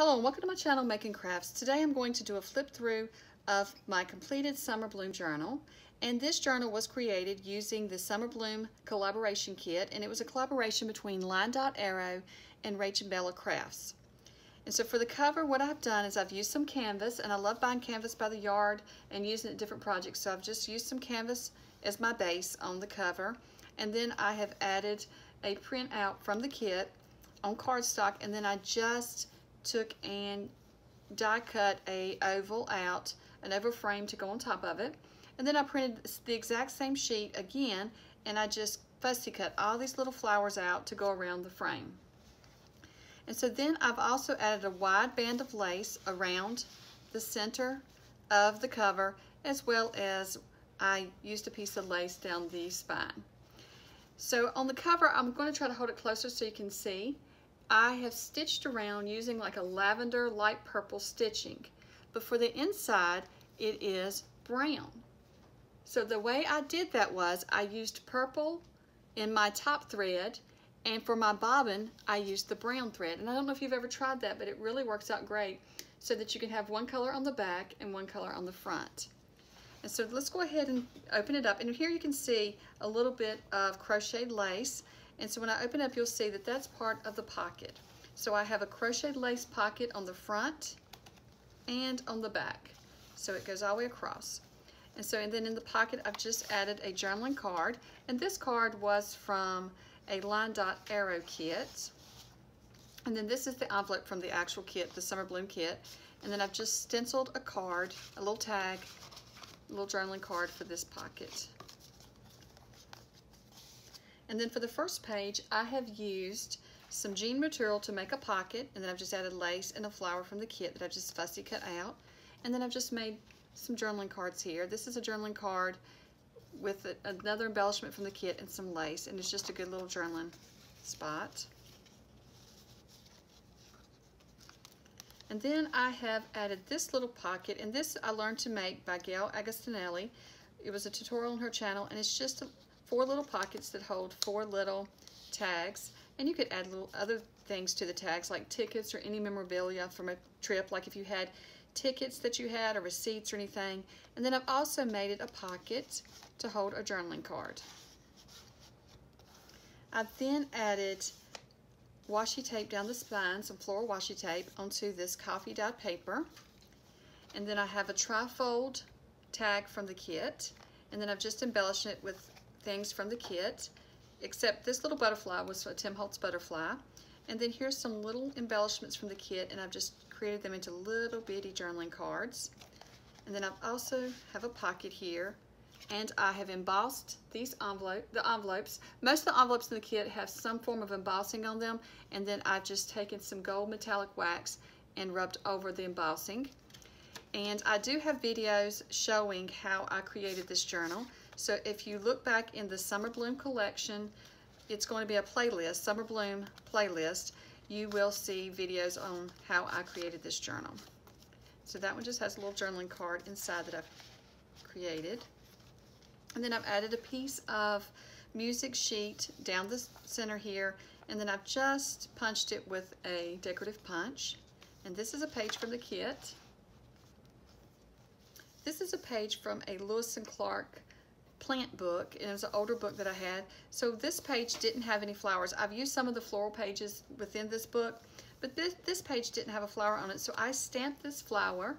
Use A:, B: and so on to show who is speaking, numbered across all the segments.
A: Hello and welcome to my channel, Making Crafts. Today I'm going to do a flip through of my completed Summer Bloom journal. And this journal was created using the Summer Bloom collaboration kit, and it was a collaboration between Linedotarrow and Rachandbellacrafts. And so for the cover, what I've done is I've used some canvas, and I love buying canvas by the yard and using it in different projects. So I've just used some canvas as my base on the cover. And then I have added a printout from the kit on cardstock, and then I just took and die cut an oval frame to go on top of it, and then I printed the exact same sheet again, and I just fussy cut all these little flowers out to go around the frame. And so then I've also added a wide band of lace around the center of the cover, as well as I used a piece of lace down the spine. So on the cover, I'm going to try to hold it closer so you can see. I have stitched around using like a lavender light purple stitching, but for the inside it is brown. So the way I did that was I used purple in my top thread, and for my bobbin I used the brown thread. And I don't know if you've ever tried that, but it really works out great so that you can have one color on the back and one color on the front. And so let's go ahead and open it up, and here you can see a little bit of crocheted lace. And so when I open up, you'll see that that's part of the pocket. So I have a crocheted lace pocket on the front and on the back. So it goes all the way across. And then in the pocket, I've just added a journaling card. And this card was from a Linedotarrow kit. And then this is the envelope from the actual kit, the Summer Bloom kit. And then I've just stenciled a card, a little tag, a little journaling card for this pocket. And then for the first page, I have used some jean material to make a pocket, and then I've just added lace and a flower from the kit that I've just fussy cut out. And then I've just made some journaling cards here. This is a journaling card with another embellishment from the kit and some lace, and it's just a good little journaling spot. And then I have added this little pocket, and this I learned to make by Gail Agostinelli. It was a tutorial on her channel, and it's just 4 little pockets that hold 4 little tags, and you could add little other things to the tags like tickets or any memorabilia from a trip, like if you had tickets that you had or receipts or anything. And then I've also made it a pocket to hold a journaling card. I've then added washi tape down the spine, some floral washi tape onto this coffee dyed paper, and then I have a trifold tag from the kit, and then I've just embellished it with things from the kit, except this little butterfly was a Tim Holtz butterfly. And then here's some little embellishments from the kit, and I've just created them into little bitty journaling cards. And then I've also have a pocket here, and I have embossed these envelopes. Most of the envelopes in the kit have some form of embossing on them, and then I've just taken some gold metallic wax and rubbed over the embossing. And I do have videos showing how I created this journal. So if you look back in the Summer Bloom collection, it's going to be a playlist, Summer Bloom playlist. You will see videos on how I created this journal. So that one just has a little journaling card inside that I've created. And then I've added a piece of music sheet down the center here, and then I've just punched it with a decorative punch. And this is a page from the kit. This is a page from a Lewis and Clark plant book, and it was an older book that I had. So this page didn't have any flowers. I've used some of the floral pages within this book, but this page didn't have a flower on it. So I stamped this flower,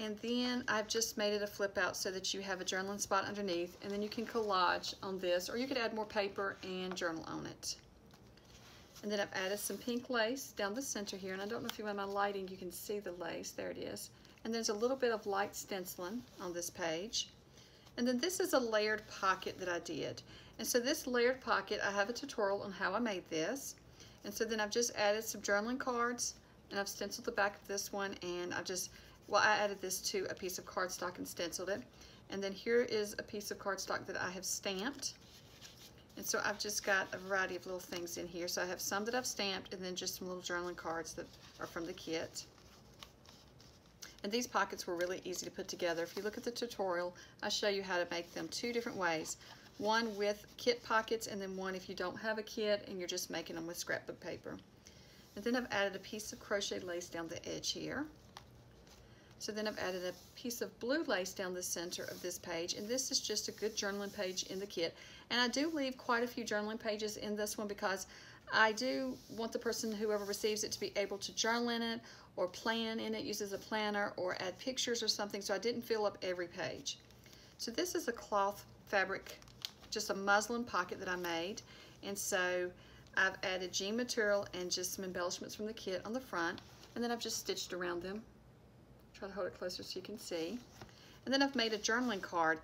A: and then I've just made it a flip out so that you have a journaling spot underneath, and then you can collage on this, or you could add more paper and journal on it. And then I've added some pink lace down the center here, and I don't know if you want my lighting, you can see the lace, there it is. And there's a little bit of light stenciling on this page. And then this is a layered pocket that I did. And so this layered pocket, I have a tutorial on how I made this. And so then I've just added some journaling cards, and I've stenciled the back of this one, and I added this to a piece of cardstock and stenciled it. And then here is a piece of cardstock that I have stamped. And so I've just got a variety of little things in here. So I have some that I've stamped, and then just some little journaling cards that are from the kit. And these pockets were really easy to put together. If you look at the tutorial, I show you how to make them 2 different ways. One with kit pockets, and then one if you don't have a kit and you're just making them with scrapbook paper. And then I've added a piece of crochet lace down the edge here. So then I've added a piece of blue lace down the center of this page, and this is just a good journaling page in the kit. And I do leave quite a few journaling pages in this one because I do want the person, whoever receives it, to be able to journal in it or plan in it, use as a planner, or add pictures or something, so I didn't fill up every page. So this is a cloth fabric, just a muslin pocket that I made, and so I've added jean material and just some embellishments from the kit on the front, and then I've just stitched around them. Try to hold it closer so you can see. And then I've made a journaling card.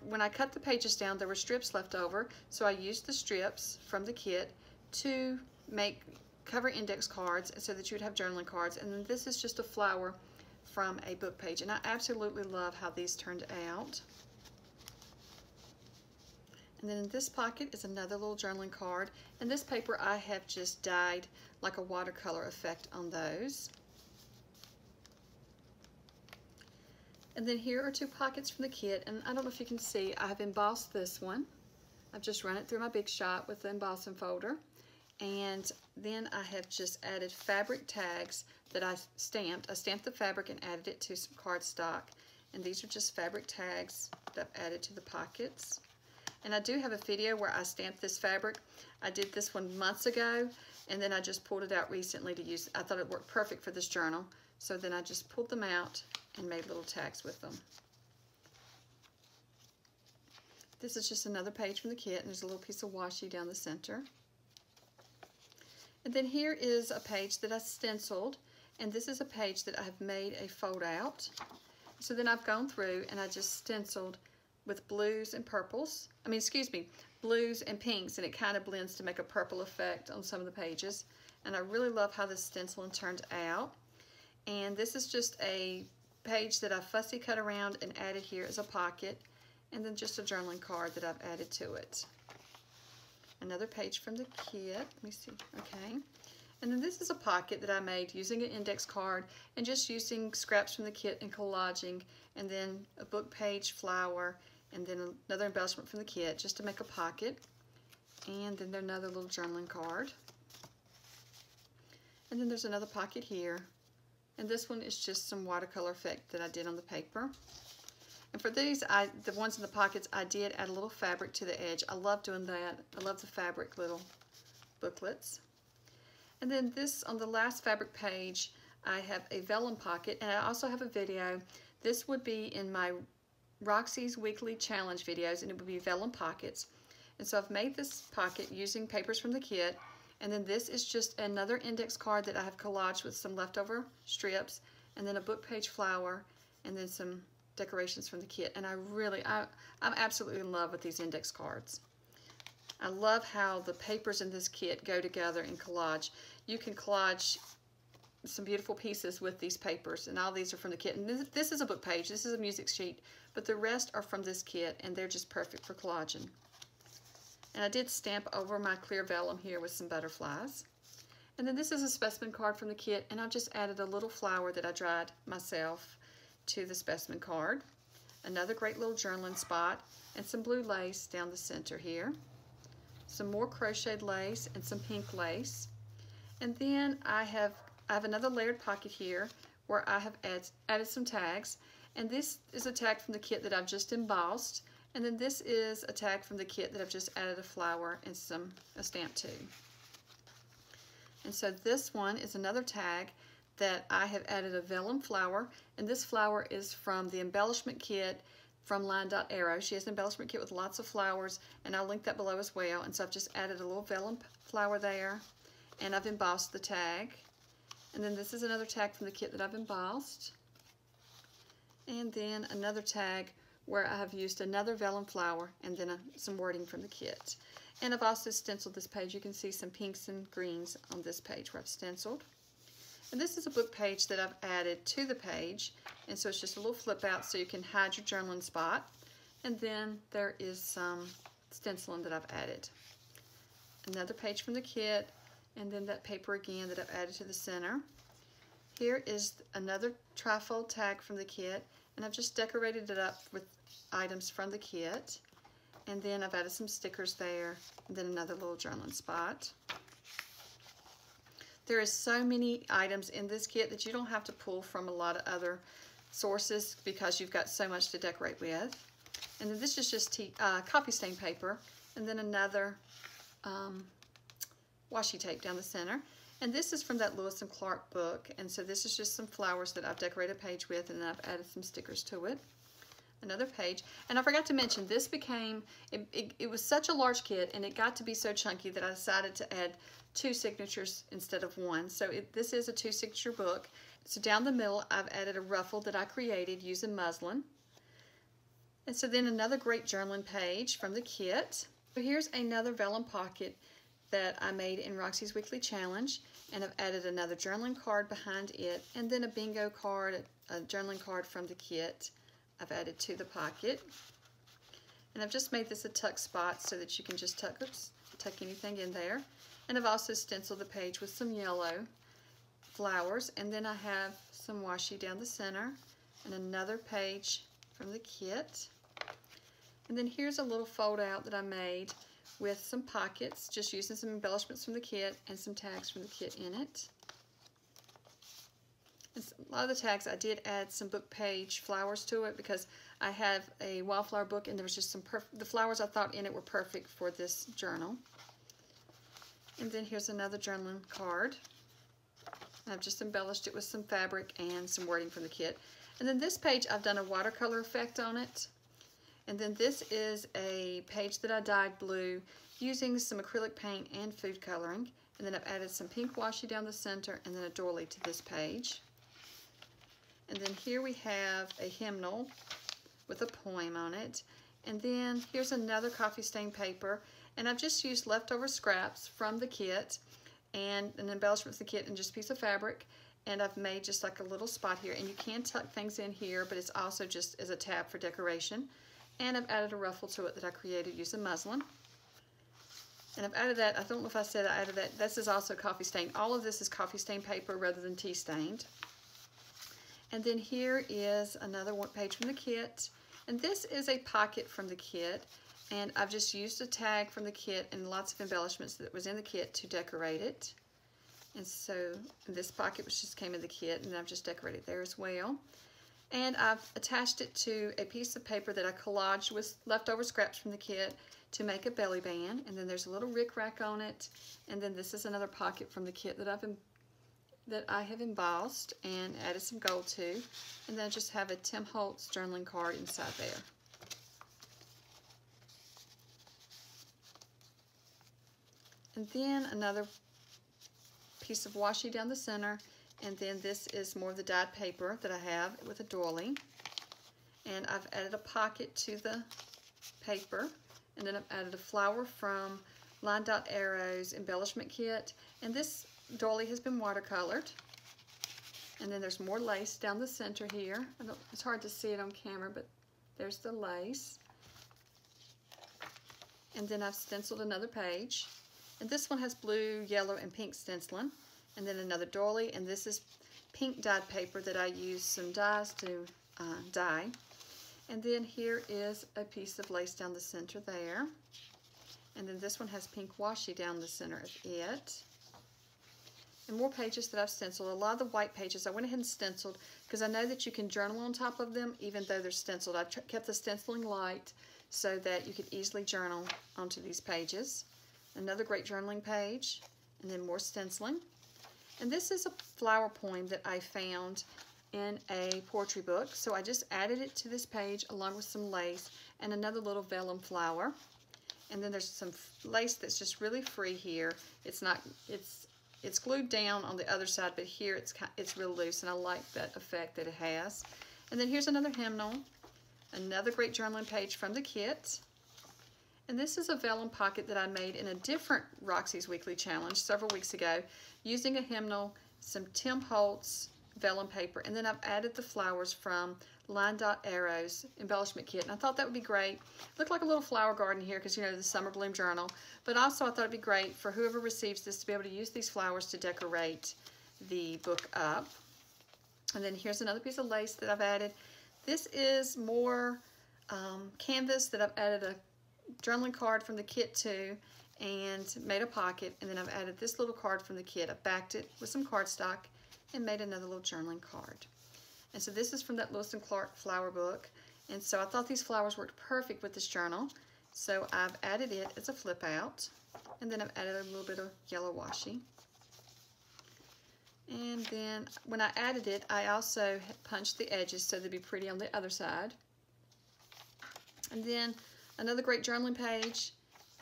A: When I cut the pages down, there were strips left over, so I used the strips from the kit to make cover index cards so that you would have journaling cards. And then this is just a flower from a book page, and I absolutely love how these turned out. And then in this pocket is another little journaling card, and this paper I have just dyed like a watercolor effect on those. And then here are two pockets from the kit, and I don't know if you can see, I have embossed this one. I've just run it through my Big Shot with the embossing folder, and then I have just added fabric tags that I stamped. I stamped the fabric and added it to some cardstock, and these are just fabric tags that I've added to the pockets. And I do have a video where I stamped this fabric. I did this one months ago, and then I just pulled it out recently to use. I thought it worked perfect for this journal, so then I just pulled them out and made little tags with them. This is just another page from the kit, and there's a little piece of washi down the center. And then here is a page that I stenciled, and this is a page that I have made a fold out. So then I've gone through and I just stenciled with blues and purples. Blues and pinks, and it kind of blends to make a purple effect on some of the pages. And I really love how this stenciling turned out. And this is just a page that I fussy cut around and added here as a pocket, and then just a journaling card that I've added to it. Another page from the kit. Let me see. Okay. And then this is a pocket that I made using an index card and just using scraps from the kit and collaging, and then a book page flower, and then another embellishment from the kit just to make a pocket. And then there's another little journaling card. And then there's another pocket here. And this one is just some watercolor effect that I did on the paper. And for these, the ones in the pockets, I did add a little fabric to the edge. I love doing that. I love the fabric little booklets. And then this, on the last fabric page, I have a vellum pocket, and I also have a video. This would be in my Roxy's weekly challenge videos, and it would be vellum pockets. And so I've made this pocket using papers from the kit. And then this is just another index card that I have collaged with some leftover strips, and then a book page flower, and then some decorations from the kit. And I'm absolutely in love with these index cards. I love how the papers in this kit go together in collage. You can collage some beautiful pieces with these papers, and all these are from the kit. And this is a book page, this is a music sheet, but the rest are from this kit, and they're just perfect for collaging. And I did stamp over my clear vellum here with some butterflies. And then this is a specimen card from the kit, and I've just added a little flower that I dried myself to the specimen card. Another great little journaling spot, and some blue lace down the center here. Some more crocheted lace and some pink lace. And then I have another layered pocket here where I have added some tags. And this is a tag from the kit that I've just embossed. And then this is a tag from the kit that I've just added a flower and a stamp to. And so this one is another tag that I have added a vellum flower, and this flower is from the embellishment kit from Linedotarrow. She has an embellishment kit with lots of flowers, and I'll link that below as well. And so I've just added a little vellum flower there, and I've embossed the tag. And then this is another tag from the kit that I've embossed. And then another tag where I have used another vellum flower, and then some wording from the kit. And I've also stenciled this page. You can see some pinks and greens on this page where I've stenciled. And this is a book page that I've added to the page, and so it's just a little flip out so you can hide your journaling spot. And then there is some stenciling that I've added. Another page from the kit, and then that paper again that I've added to the center. Here is another trifold tag from the kit, and I've just decorated it up with items from the kit. And then I've added some stickers there, and then another little journaling spot. There is so many items in this kit that you don't have to pull from a lot of other sources because you've got so much to decorate with. And then this is just coffee stain paper, and then another washi tape down the center. And this is from that Lewis and Clark book, and so this is just some flowers that I've decorated a page with, and then I've added some stickers to it. Another page. And I forgot to mention, this became, it was such a large kit, and it got to be so chunky that I decided to add 2 signatures instead of 1. So this is a 2 signature book. So down the middle, I've added a ruffle that I created using muslin. And so then another great journaling page from the kit. So here's another vellum pocket that I made in Roxy's Weekly Challenge, and I've added another journaling card behind it, and then a bingo card, a journaling card from the kit I've added to the pocket. And I've just made this a tuck spot so that you can just tuck anything in there. And I've also stenciled the page with some yellow flowers, and then I have some washi down the center and another page from the kit. And then here's a little fold out that I made with some pockets, just using some embellishments from the kit and some tags from the kit in it. And a lot of the tags, I did add some book page flowers to it because I have a wildflower book, and there was just some the flowers I thought in it were perfect for this journal. And then here's another journaling card. I've just embellished it with some fabric and some wording from the kit. And then this page, I've done a watercolor effect on it. And then this is a page that I dyed blue using some acrylic paint and food coloring. And then I've added some pink washi down the center and then a doily to this page. And then here we have a hymnal with a poem on it. And then here's another coffee stain paper. And I've just used leftover scraps from the kit and an embellishment from the kit and just a piece of fabric. And I've made just like a little spot here. And you can tuck things in here, but it's also just as a tab for decoration. And I've added a ruffle to it that I created using muslin. And I've added that, I don't know if I said I added that, this is also coffee stain. All of this is coffee stain paper rather than tea stained. And then here is another one page from the kit. And this is a pocket from the kit. And I've just used a tag from the kit and lots of embellishments that was in the kit to decorate it. And so this pocket just came in the kit, and I've just decorated there as well. And I've attached it to a piece of paper that I collaged with leftover scraps from the kit to make a belly band. And then there's a little rick-rack on it. And then this is another pocket from the kit that I have embossed and added some gold to. And then I just have a Tim Holtz journaling card inside there. And then another piece of washi down the center. And then this is more of the dyed paper that I have with a doily. And I've added a pocket to the paper. And then I've added a flower from Linedotarrow's embellishment kit. And this doily has been watercolored. And then there's more lace down the center here. It's hard to see it on camera, but there's the lace. And then I've stenciled another page. And this one has blue, yellow, and pink stenciling. And then another doily, and this is pink dyed paper that I used some dyes to dye. And then here is a piece of lace down the center there. And then this one has pink washi down the center of it. And more pages that I've stenciled. A lot of the white pages I went ahead and stenciled because I know that you can journal on top of them even though they're stenciled. I kept the stenciling light so that you could easily journal onto these pages. Another great journaling page, and then more stenciling. And this is a flower poem that I found in a poetry book. So I just added it to this page along with some lace and another little vellum flower. And then there's some lace that's just really free here. It's glued down on the other side, but here it's real loose, and I like that effect that it has. And then here's another hymnal, another great journaling page from the kit. And this is a vellum pocket that I made in a different Roxy's Weekly Challenge several weeks ago using a hymnal, some Tim Holtz vellum paper, and then I've added the flowers from Linedotarrow's embellishment kit. And I thought that would be great. It looked like a little flower garden here because, you know, the Summer Bloom Journal. But also I thought it'd be great for whoever receives this to be able to use these flowers to decorate the book up. And then here's another piece of lace that I've added. This is more canvas that I've added a journaling card from the kit too, and made a pocket, and then I've added this little card from the kit. I've backed it with some cardstock and made another little journaling card. And so this is from that Lewis and Clark flower book, and so I thought these flowers worked perfect with this journal, so I've added it as a flip out, and then I've added a little bit of yellow washi. And then when I added it, I also punched the edges so they'd be pretty on the other side. And then another great journaling page,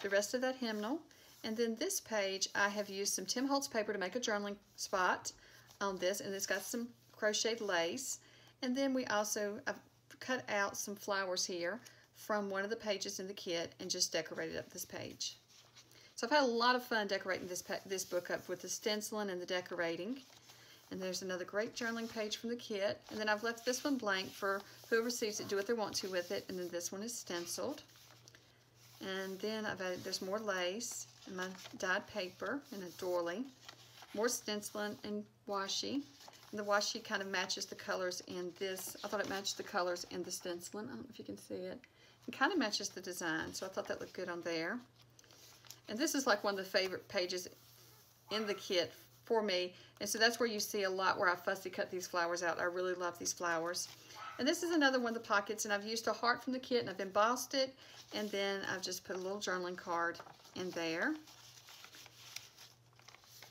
A: the rest of that hymnal. And then this page, I have used some Tim Holtz paper to make a journaling spot on this, and it's got some crocheted lace. And then I've cut out some flowers here from one of the pages in the kit and just decorated up this page. So I've had a lot of fun decorating this book up with the stenciling and the decorating. And there's another great journaling page from the kit. And then I've left this one blank for whoever receives it, do what they want to with it. And then this one is stenciled. And then there's more lace and my dyed paper and a doily. More stenciling and washi. And the washi kind of matches the colors in this. I thought it matched the colors in the stenciling. I don't know if you can see it. It kind of matches the design, so I thought that looked good on there. And this is like one of the favorite pages in the kit for me. And so that's where you see a lot where I fussy cut these flowers out. I really love these flowers. And this is another one of the pockets, and I've used a heart from the kit, and I've embossed it, and then I've just put a little journaling card in there.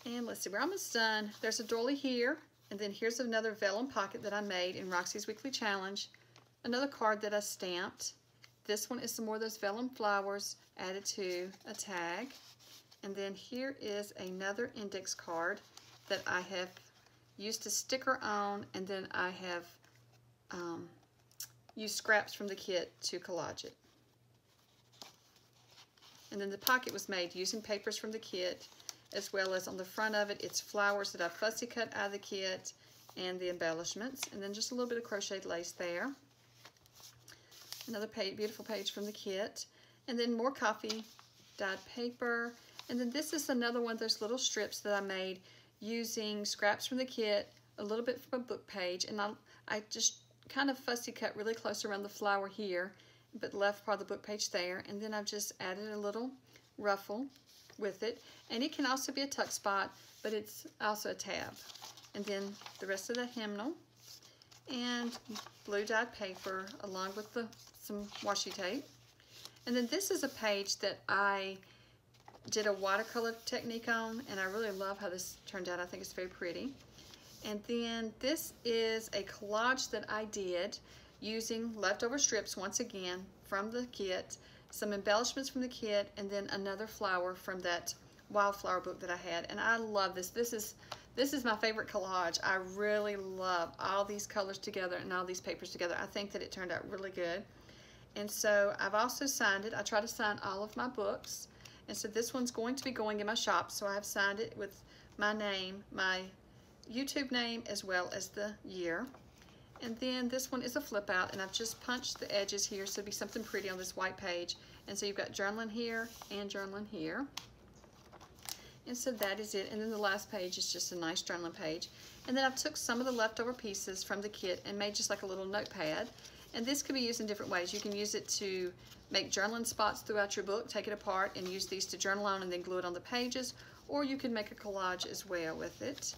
A: And let's see, we're almost done. There's a doily here, and then here's another vellum pocket that I made in Roxy's Weekly Challenge. Another card that I stamped. This one is some more of those vellum flowers added to a tag. And then here is another index card that I have used a sticker on, and then I have used scraps from the kit to collage it. And then the pocket was made using papers from the kit, as well as on the front of it, it's flowers that I fussy cut out of the kit and the embellishments, and then just a little bit of crocheted lace there. Another beautiful page from the kit, and then more coffee dyed paper. And then this is another one of those little strips that I made using scraps from the kit, a little bit from a book page, and I just kind of fussy cut really close around the flower here, but left part of the book page there. And then I've just added a little ruffle with it, and it can also be a tuck spot, but it's also a tab. And then the rest of the hymnal and blue dyed paper along with some washi tape. And then this is a page that I did a watercolor technique on, and I really love how this turned out. I think it's very pretty. And then this is a collage that I did using leftover strips once again from the kit, some embellishments from the kit, and then another flower from that wildflower book that I had. And I love this. This is my favorite collage. I really love all these colors together and all these papers together. I think that it turned out really good. And so I've also signed it. I try to sign all of my books. And so this one's going to be going in my shop, so I've signed it with my name, my YouTube name, as well as the year. And then this one is a flip out, and I've just punched the edges here so it'll be something pretty on this white page. And so you've got journaling here and journaling here. And so that is it. And then the last page is just a nice journaling page. And then I've took some of the leftover pieces from the kit and made just like a little notepad. And this could be used in different ways. You can use it to make journaling spots throughout your book, take it apart and use these to journal on and then glue it on the pages, or you can make a collage as well with it.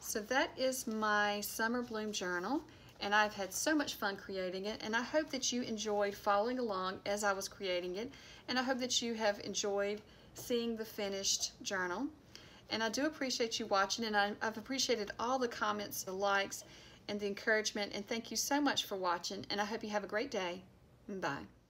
A: So that is my Summer Bloom journal, and I've had so much fun creating it, and I hope that you enjoyed following along as I was creating it, and I hope that you have enjoyed seeing the finished journal. And I do appreciate you watching, and I've appreciated all the comments, the likes, and the encouragement, and thank you so much for watching, and I hope you have a great day. Bye.